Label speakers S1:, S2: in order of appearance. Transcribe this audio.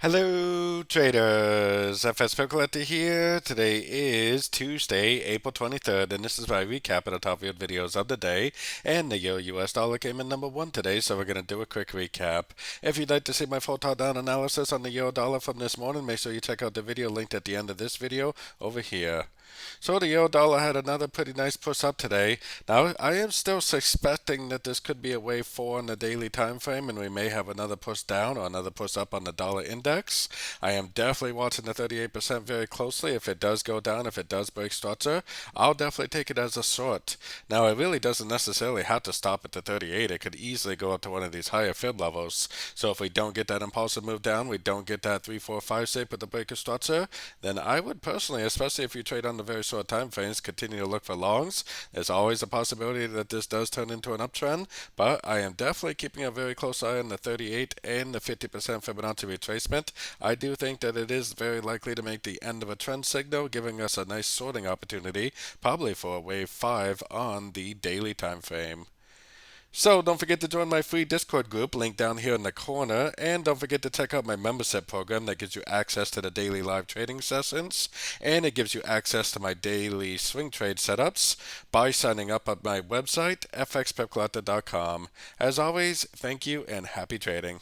S1: Hello traders, FX Pip Collector here. Today is Tuesday, April 23rd, and this is my recap of the top viewed videos of the day. And the Euro-US dollar came in number one today, so we're going to do a quick recap. If you'd like to see my full top-down analysis on the Euro dollar from this morning, make sure you check out the video linked at the end of this video over here. So the euro dollar had another pretty nice push up today. Now I am still suspecting that this could be a wave 4 on the daily time frame, and we may have another push down or another push up on the dollar index. I am definitely watching the 38% very closely. If it does go down, if it does break structure, I'll definitely take it as a short. Now it really doesn't necessarily have to stop at the 38. It could easily go up to one of these higher fib levels. So if we don't get that impulsive move down, we don't get that 3, 4, 5 shape with the break of structure, then I would personally, especially if you trade on the very short time frames, continue to look for longs. There's always a possibility that this does turn into an uptrend, but I am definitely keeping a very close eye on the 38 and the 50% Fibonacci retracement. I do think that it is very likely to make the end of a trend signal, giving us a nice sorting opportunity, probably for a wave 5 on the daily time frame. So don't forget to join my free Discord group, link down here in the corner, and don't forget to check out my membership program that gives you access to the daily live trading sessions, and it gives you access to my daily swing trade setups by signing up at my website, fxpipcollector.com. As always, thank you and happy trading.